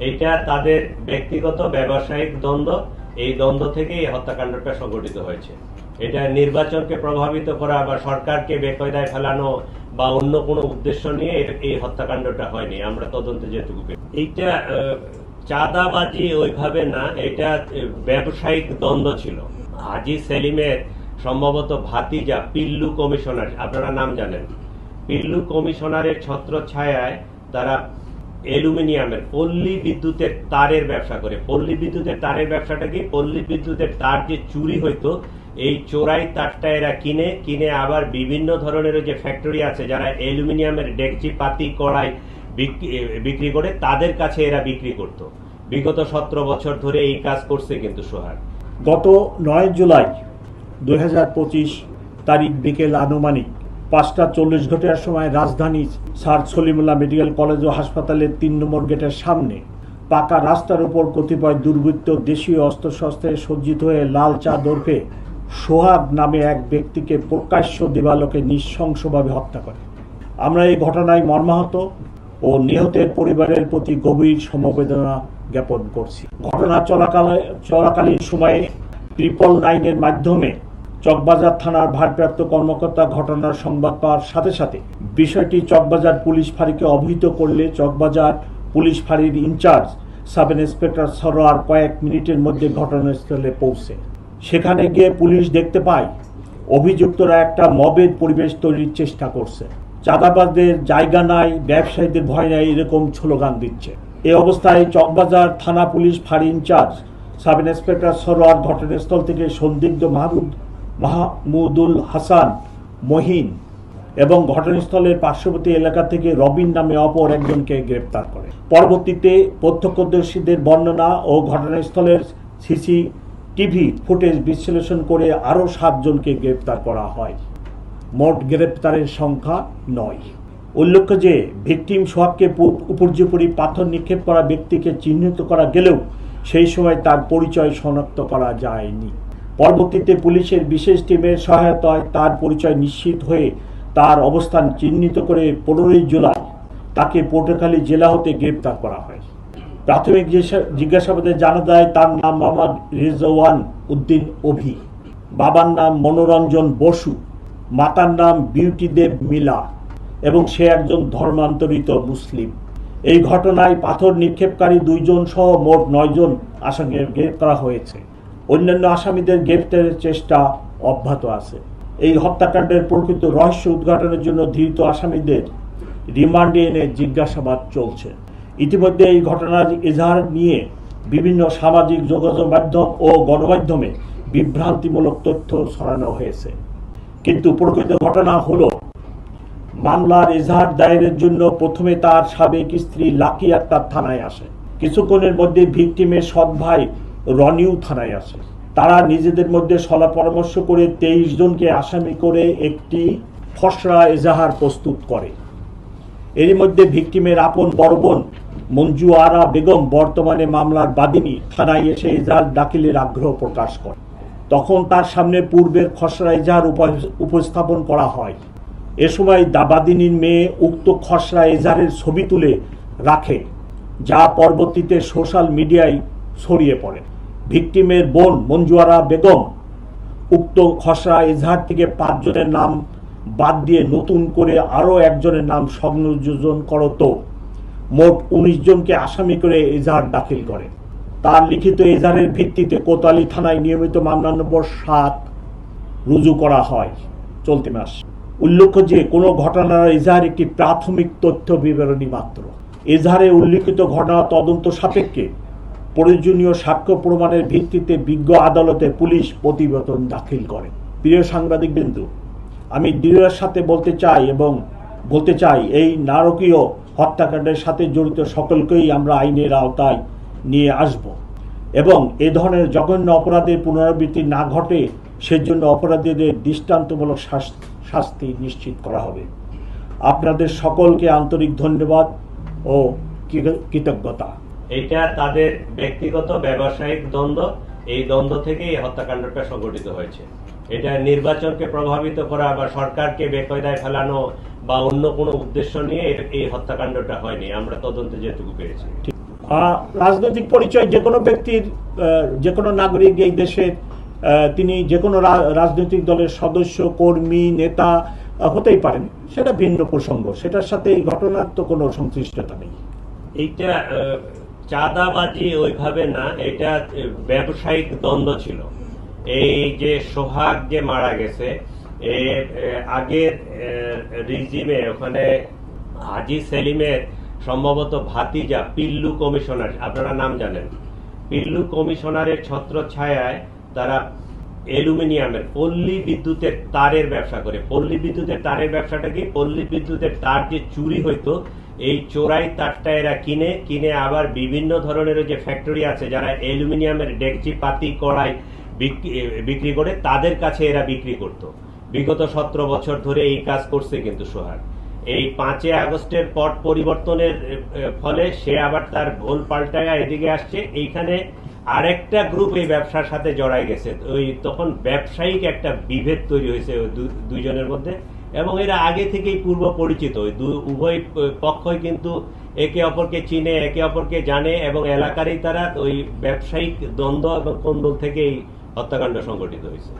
এটা তাদের ব্যক্তিগত ব্যবসায়িক দ্বন্দ্ব। এই দ্বন্দ্ব থেকেই এই হত্যাকাণ্ডটা সংঘটিত হয়েছে। এটা নির্বাচনকে প্রভাবিত করা বা সরকারকে বেকায়দায় ফেলানো বা অন্য কোনো উদ্দেশ্য নিয়ে এই হত্যাকাণ্ডটা হয়নি, আমরা তদন্তে যেটুকু পেয়েছি। এইটা চাঁদাবাজি ওইভাবে না, এটা ব্যবসায়িক দ্বন্দ্ব ছিল। হাজী সেলিমের সম্ভবত ভাতিজা পিল্লু কমিশনার, আপনারা নাম জানেন, পিল্লু কমিশনারের ছত্রছায়ায় তারা অ্যালুমিনিয়ামের পল্লী বিদ্যুতের তারের ব্যবসা করে। পল্লী বিদ্যুতের তারের ব্যবসাটা কি, পল্লী বিদ্যুতের তার যে চুরি হইতো এই চোরাই তারটা এরা কিনে আবার বিভিন্ন ধরনের যে ফ্যাক্টরি আছে যারা অ্যালুমিনিয়ামের ডেকচি পাতি কড়াই বিক্রি করে তাদের কাছে এরা বিক্রি করত। বিগত 17 বছর ধরে এই কাজ করছে কিন্তু সোহাগ। গত 9 জুলাই 2025 তারিখ বিকেল আনুমানিক 5:40 সময় রাজধানী স্যার সলিমুল্লাহ মেডিকেল কলেজ ও হাসপাতালের 3 নম্বর গেটের সামনে পাকা রাস্তার উপর কতিপয় দুর্বৃত্ত দেশীয় অস্ত্রশস্ত্রে সজ্জিত হয়ে লাল চাঁদ ওরফে সোহাগ নামে এক ব্যক্তিকে প্রকাশ্য দিবালোকে নৃশংসভাবে হত্যা করে। আমরা এই ঘটনায় মর্মাহত ও নিহতের পরিবারের প্রতি গভীর সমবেদনা জ্ঞাপন করছি। ঘটনা চলাকালীন সময়ে 999-এর মাধ্যমে চকবাজার থানার ভারপ্রাপ্ত কর্মকর্তা ঘটনার সংবাদ পাওয়ার সাথে সাথে বিষয়টি চকবাজার পুলিশ ফাঁড়িকে অবহিত করলে চকবাজার পুলিশ ফাঁড়ির ইনচার্জ সাব ইন্সপেক্টর সরোয়ার কয়েক মিনিটের মধ্যে ঘটনাস্থলে পৌঁছে। সেখানে গিয়ে পুলিশ দেখতে পায় অভিযুক্তরা একটা মবের পরিবেশ তৈরির চেষ্টা করছে। চাঁদাবাজদের জায়গা নাই, ব্যবসায়ীদের ভয় নাই, এরকম স্লোগান দিচ্ছে। এই অবস্থায় চকবাজার থানা পুলিশ ফাঁড়ি ইনচার্জ সাব ইন্সপেক্টর সরোয়ার ঘটনাস্থল থেকে সন্দিগ্ধ মাহমুদুল হাসান মহিন এবং ঘটনাস্থলের পার্শ্ববর্তী এলাকা থেকে রবিন নামে অপর একজনকে গ্রেপ্তার করে। পরবর্তীতে প্রত্যক্ষদর্শীদের বর্ণনা ও ঘটনাস্থলের সিসিটিভি ফুটেজ বিশ্লেষণ করে আরও 7 জনকে গ্রেপ্তার করা হয়। মোট গ্রেপ্তারের সংখ্যা 9। উল্লেখ্য যে ভিকটিম সোহাগকে উপর্যুপরি পাথর নিক্ষেপ করা ব্যক্তিকে চিহ্নিত করা গেলেও সেই সময় তার পরিচয় শনাক্ত করা যায়নি। পরবর্তীতে পুলিশের বিশেষ টিমের সহায়তায় তার পরিচয় নিশ্চিত হয়ে তার অবস্থান চিহ্নিত করে 15 জুলাই তাকে পটুয়াখালী জেলা হতে গ্রেপ্তার করা হয়। প্রাথমিক জিজ্ঞাসাবাদে জানা যায় তার নাম মোহাম্মদ রিজওয়ান উদ্দিন অভি, বাবার নাম মনোরঞ্জন বসু, মাতার নাম বিউটি দেব মিলা এবং সে একজন ধর্মান্তরিত মুসলিম। এই ঘটনায় পাথর নিক্ষেপকারী 2 জন সহ মোট 9 জন আসামিকে গ্রেপ্তার করা হয়েছে। অন্যান্য আসামিদের গ্রেপ্তারের চেষ্টা অব্যাহত আছে। এই হত্যাকাণ্ডের প্রকৃত রহস্য উদ্ঘাটনের জন্য ধৃত আসামিদের রিমান্ডে এনে জিজ্ঞাসাবাদ চলছে। ইতিমধ্যে এই ঘটনার এজাহার নিয়ে বিভিন্ন সামাজিক যোগাযোগ মাধ্যম ও গণমাধ্যমে বিভ্রান্তিমূলক তথ্য ছড়ানো হয়েছে। কিন্তু প্রকৃত ঘটনা হলো মামলার এজাহার দায়েরের জন্য প্রথমে তার সাবেক স্ত্রী লাকি আক্তার থানায় আসে। কিছুক্ষণের মধ্যে ভিকটিমের সৎ ভাই রনিউ থানায় আসে। তারা নিজেদের মধ্যে সলা পরামর্শ করে 23 জনকে আসামি করে একটি খসড়া এজাহার প্রস্তুত করে। এর মধ্যে ভিকটিমের আপন বড় বোন মঞ্জু আরা বেগম, বর্তমানে মামলার বাদীনি, থানায় এসে এজাহার দাখিলের আগ্রহ প্রকাশ করে। তখন তার সামনে পূর্বের খসড়া এজাহার উপস্থাপন করা হয়। এ সময় বাদীনির মেয়ে উক্ত খসড়া এজাহারের ছবি তুলে রাখে, যা পরবর্তীতে সোশ্যাল মিডিয়ায় ছড়িয়ে পড়ে। ভিকটিমের বোন মঞ্জুয়ারা বেগম উক্ত খসড়া এজাহার থেকে 5 জনের নাম বাদ দিয়ে নতুন করে আরও 1 জনের নাম সংযোজন করত মোট 19 জনকে আসামি করে এজাহার দাখিল করে। তার লিখিত এজাহারের ভিত্তিতে কোতোয়ালি থানায় নিয়মিত মামলা নম্বর 7 রুজু করা হয় চলতি মাস। উল্লেখ্য যে কোনো ঘটনার এজাহার একটি প্রাথমিক তথ্য বিবরণী মাত্র। এজাহারে উল্লিখিত ঘটনা তদন্ত সাপেক্ষে প্রয়োজনীয় সাক্ষ্য প্রমাণের ভিত্তিতে বিজ্ঞ আদালতে পুলিশ প্রতিবেদন দাখিল করে। প্রিয় সাংবাদিকবৃন্দ, আমি দৃঢ়তার সাথে বলতে চাই এই নারকীয় হত্যাকাণ্ডের সাথে জড়িত সকলকেই আমরা আইনের আওতায় নিয়ে আসব এবং এ ধরনের জঘন্য অপরাধের পুনরাবৃত্তি না ঘটে সেজন্য অপরাধীদের দৃষ্টান্তমূলক শাস্তি নিশ্চিত করা হবে। আপনাদের সকলকে আন্তরিক ধন্যবাদ ও কৃতজ্ঞতা। এটা তাদের ব্যক্তিগত ব্যবসায়িক দ্বন্দ্ব। এই দ্বন্দ্ব থেকেই এই হত্যাকাণ্ডটা সংঘটিত হয়েছে। এটা নির্বাচনকে প্রভাবিত করা বা সরকারকে বেকায়দায় ফেলানো বা অন্য কোনো উদ্দেশ্য নিয়ে এই হত্যাকাণ্ডটা হয়নি, আমরা তদন্তে যেটুকু পেয়েছি। রাজনৈতিক পরিচয় যে কোনো ব্যক্তির, যে কোনো নাগরিক এই দেশের, তিনি যে কোনো রাজনৈতিক দলের সদস্য, কর্মী, নেতা হতেই পারেন, সেটা ভিন্ন প্রসঙ্গ। সেটার সাথে এই ঘটনার তো কোনো সংশ্লিষ্টতা নেই। এইটা চাঁদাবাজি ওইভাবে না, এটা ব্যবসায়িক দ্বন্দ্ব ছিল। এই যে সোহাগ যে মারা গেছে, আগের রিজিমে ওখানে হাজি সেলিমের সম্ভবত ভাতিজা পিল্লু কমিশনার, আপনারা নাম জানেন, পিল্লু কমিশনারের ছত্রছায়ায় তারা অ্যালুমিনিয়ামের পল্লী বিদ্যুতের তারের ব্যবসা করে। পল্লী বিদ্যুতের তারের ব্যবসাটা কি, পল্লী বিদ্যুতের তার যে চুরি হইতো, এই চোরাই তারটা এরা কিনে আবার বিভিন্ন ধরনের যে ফ্যাক্টরি আছে যারা অ্যালুমিনিয়ামের ডেকচি, পাতি, কড়াই বিক্রি করে, তাদের কাছে এরা বিক্রি করত। বিগত 17 বছর ধরে এই কাজ করছে কিন্তু সোহাগ। এই 5 আগস্টের পট পরিবর্তনের ফলে সে আবার তার ভুল পাল্টায় এদিকে আসছে। এইখানে আরেকটা গ্রুপ এই ব্যবসার সাথে জড়াই গেছে। ওই তখন ব্যবসায়িক একটা বিভেদ তৈরি হয়েছে দুইজনের মধ্যে, এবং এরা আগে থেকেই পূর্ব পরিচিত। উভয় পক্ষই কিন্তু একে অপরকে চিনে, একে অপরকে জানে, এবং এলাকারই তারা ওই ব্যবসায়িক দ্বন্দ্ব এবং কোন্দল থেকেই হত্যাকাণ্ড সংঘটিত হয়েছে।